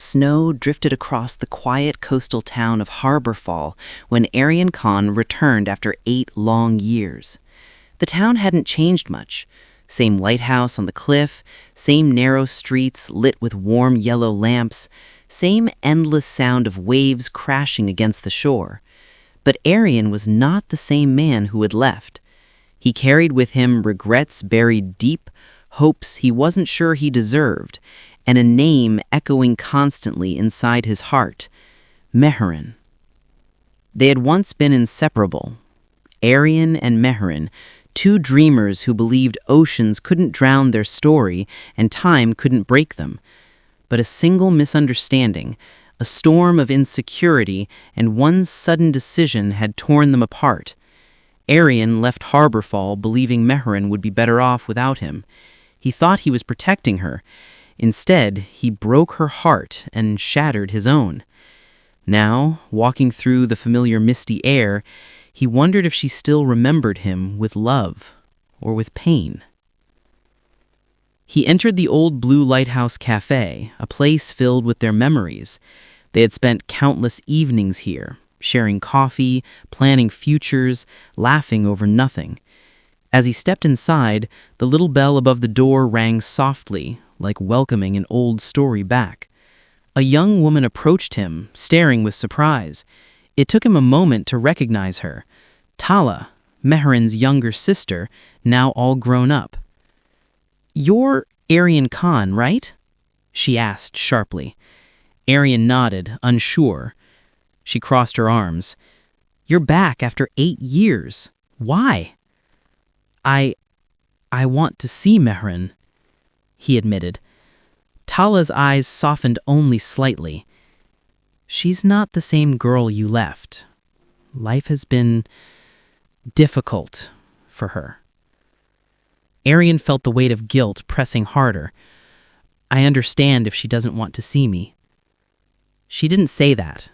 Snow drifted across the quiet coastal town of Harborfall when Arian Khan returned after 8 long years. The town hadn't changed much. Same lighthouse on the cliff, same narrow streets lit with warm yellow lamps, same endless sound of waves crashing against the shore. But Arian was not the same man who had left. He carried with him regrets buried deep, hopes he wasn't sure he deserved, and a name echoing constantly inside his heart, Mehran. They had once been inseparable. Arian and Mehran, two dreamers who believed oceans couldn't drown their story and time couldn't break them. But a single misunderstanding, a storm of insecurity, and one sudden decision had torn them apart. Arian left Harborfall believing Mehran would be better off without him. He thought he was protecting her. Instead, he broke her heart and shattered his own. Now, walking through the familiar misty air, he wondered if she still remembered him with love or with pain. He entered the old Blue Lighthouse Cafe, a place filled with their memories. They had spent countless evenings here, sharing coffee, planning futures, laughing over nothing. As he stepped inside, the little bell above the door rang softly, like welcoming an old story back. A young woman approached him, staring with surprise. It took him a moment to recognize her. Tala, Mehran's younger sister, now all grown up. "You're Arian Khan, right?" she asked sharply. Arian nodded, unsure. She crossed her arms. "You're back after 8 years. Why?" I want to see Mehran," he admitted. Tala's eyes softened only slightly. "She's not the same girl you left. Life has been difficult for her." Arian felt the weight of guilt pressing harder. "I understand if she doesn't want to see me." "She didn't say that,"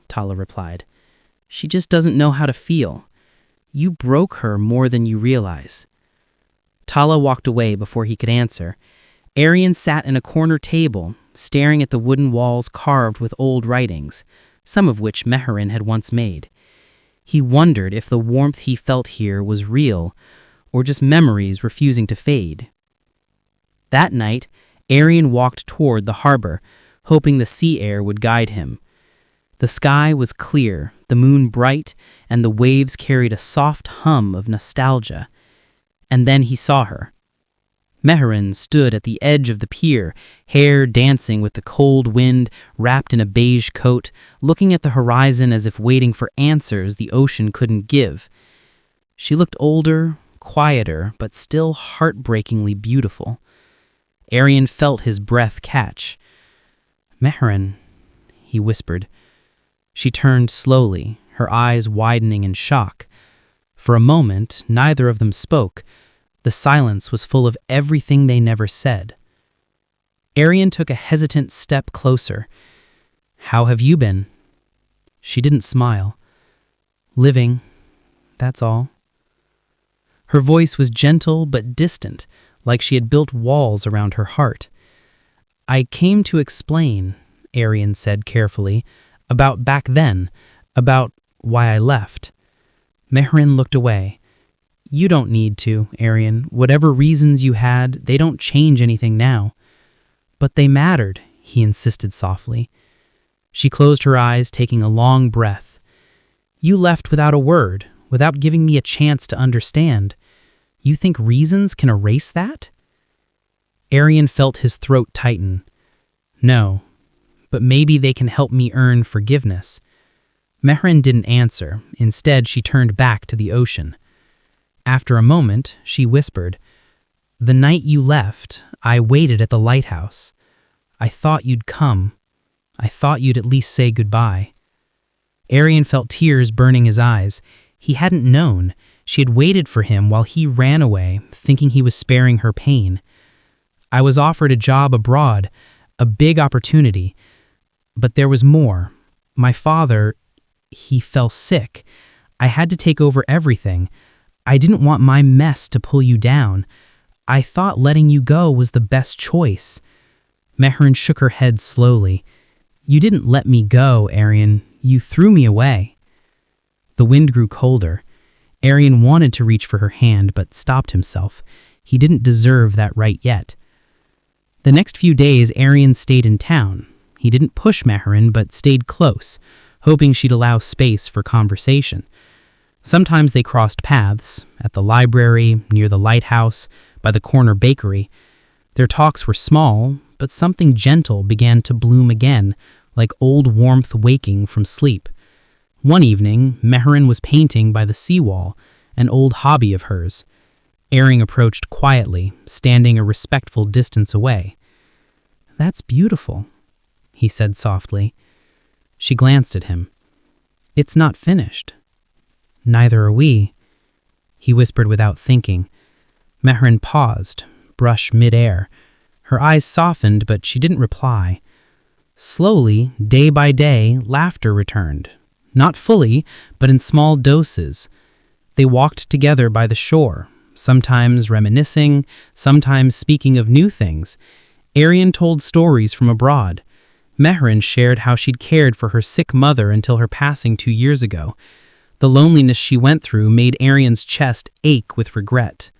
Tala replied. "She just doesn't know how to feel. You broke her more than you realize." Tala walked away before he could answer. Arian sat in a corner table, staring at the wooden walls carved with old writings, some of which Mehran had once made. He wondered if the warmth he felt here was real, or just memories refusing to fade. That night, Arian walked toward the harbor, hoping the sea air would guide him. The sky was clear, the moon bright, and the waves carried a soft hum of nostalgia. And then he saw her. Mehran stood at the edge of the pier, hair dancing with the cold wind, wrapped in a beige coat, looking at the horizon as if waiting for answers the ocean couldn't give. She looked older, quieter, but still heartbreakingly beautiful. Arian felt his breath catch. "Mehran," he whispered. She turned slowly, her eyes widening in shock. For a moment, neither of them spoke. The silence was full of everything they never said. Arian took a hesitant step closer. "How have you been?" She didn't smile. "Living, that's all." Her voice was gentle but distant, like she had built walls around her heart. "I came to explain," Arian said carefully, "about back then, about why I left." Mehran looked away. "You don't need to, Arian. Whatever reasons you had, they don't change anything now." "But they mattered," he insisted softly. She closed her eyes, taking a long breath. "You left without a word, without giving me a chance to understand. You think reasons can erase that?" Arian felt his throat tighten. "No, but maybe they can help me earn forgiveness." Mehran didn't answer. Instead, she turned back to the ocean. After a moment, she whispered, "The night you left, I waited at the lighthouse. I thought you'd come. I thought you'd at least say goodbye." Arian felt tears burning his eyes. He hadn't known. She had waited for him while he ran away, thinking he was sparing her pain. "I was offered a job abroad, a big opportunity. But there was more. My father, he fell sick. I had to take over everything. I didn't want my mess to pull you down. I thought letting you go was the best choice." Mehran shook her head slowly. You didn't let me go, Arian. You threw me away. The wind grew colder. Arian wanted to reach for her hand, but stopped himself. He didn't deserve that right yet. The next few days, Arian stayed in town. He didn't push Mehran, but stayed close, hoping she'd allow space for conversation. Sometimes they crossed paths, at the library, near the lighthouse, by the corner bakery. Their talks were small, but something gentle began to bloom again, like old warmth waking from sleep. One evening, Mehran was painting by the seawall, an old hobby of hers. Arian approached quietly, standing a respectful distance away. "That's beautiful," he said softly. She glanced at him. "It's not finished." "Neither are we," he whispered without thinking. Mehran paused, brush mid-air. Her eyes softened, but she didn't reply. Slowly, day by day, laughter returned. Not fully, but in small doses. They walked together by the shore, sometimes reminiscing, sometimes speaking of new things. Arian told stories from abroad. Mehran shared how she'd cared for her sick mother until her passing 2 years ago. The loneliness she went through made Arian's chest ache with regret.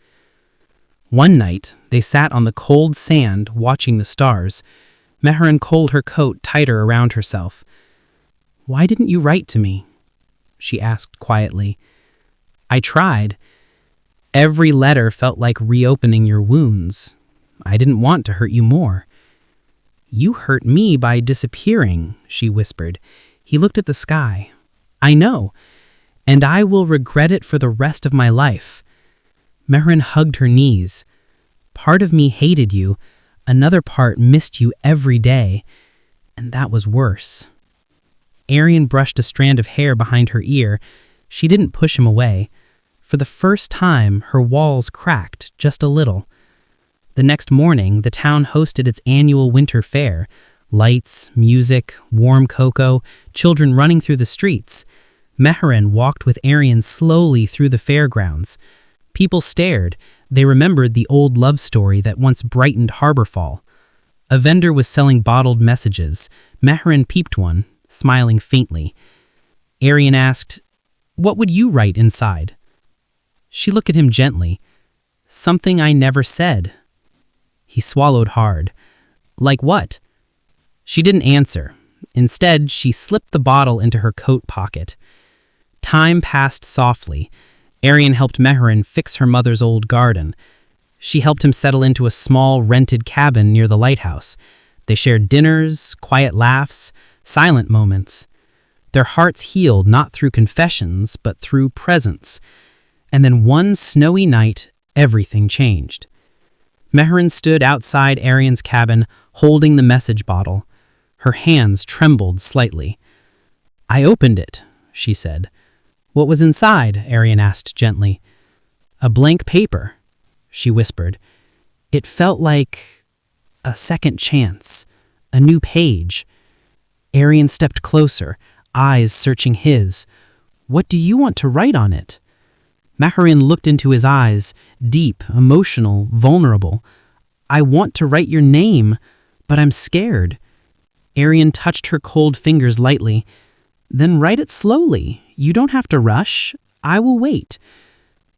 One night, they sat on the cold sand watching the stars. Mehran pulled her coat tighter around herself. "Why didn't you write to me?" she asked quietly. "I tried. Every letter felt like reopening your wounds. I didn't want to hurt you more." "You hurt me by disappearing," she whispered. He looked at the sky. "I know, and I will regret it for the rest of my life." Mehran hugged her knees. "Part of me hated you. Another part missed you every day. And that was worse." Arian brushed a strand of hair behind her ear. She didn't push him away. For the first time, her walls cracked just a little. The next morning, the town hosted its annual winter fair. Lights, music, warm cocoa, children running through the streets. Mehran walked with Arian slowly through the fairgrounds. People stared. They remembered the old love story that once brightened Harborfall. A vendor was selling bottled messages. Mehran peeped one, smiling faintly. Arian asked, "What would you write inside?" She looked at him gently. "Something I never said." He swallowed hard. "Like what?" She didn't answer. Instead, she slipped the bottle into her coat pocket. Time passed softly. Arian helped Mehran fix her mother's old garden. She helped him settle into a small, rented cabin near the lighthouse. They shared dinners, quiet laughs, silent moments. Their hearts healed not through confessions, but through presence. And then one snowy night, everything changed. Mehran stood outside Arian's cabin, holding the message bottle. Her hands trembled slightly. "I opened it," she said. "What was inside?" Arian asked gently. "A blank paper," she whispered. It felt like a second chance, a new page. Arian stepped closer, eyes searching his. "What do you want to write on it?" Mehran looked into his eyes, deep, emotional, vulnerable. "I want to write your name, but I'm scared." Arian touched her cold fingers lightly. "Then write it slowly. You don't have to rush. I will wait."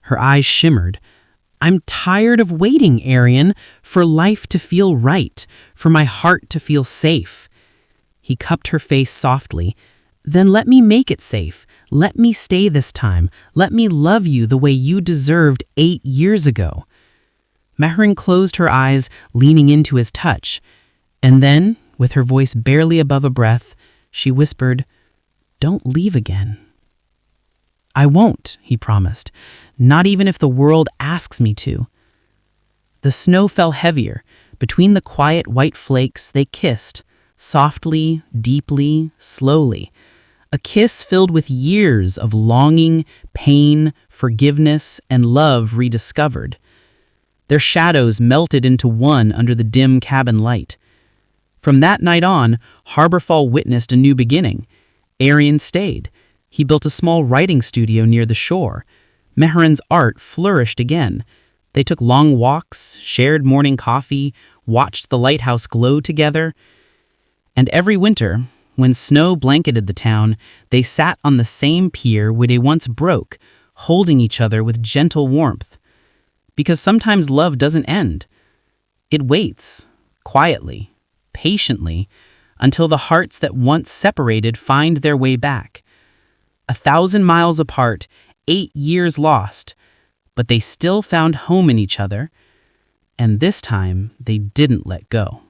Her eyes shimmered. "I'm tired of waiting, Arian, for life to feel right, for my heart to feel safe." He cupped her face softly. "Then let me make it safe. Let me stay this time. Let me love you the way you deserved 8 years ago." Mehran closed her eyes, leaning into his touch. And then, with her voice barely above a breath, she whispered, "Don't leave again." "I won't," he promised, "not even if the world asks me to." The snow fell heavier. Between the quiet white flakes, they kissed, softly, deeply, slowly. A kiss filled with years of longing, pain, forgiveness, and love rediscovered. Their shadows melted into one under the dim cabin light. From that night on, Harborfall witnessed a new beginning. Arian stayed. He built a small writing studio near the shore. Mehran's art flourished again. They took long walks, shared morning coffee, watched the lighthouse glow together. And every winter, When snow blanketed the town, they sat on the same pier where they once broke, holding each other with gentle warmth. Because sometimes love doesn't end. It waits, quietly, patiently, until the hearts that once separated find their way back. 1,000 miles apart, 8 years lost, but they still found home in each other, and this time they didn't let go.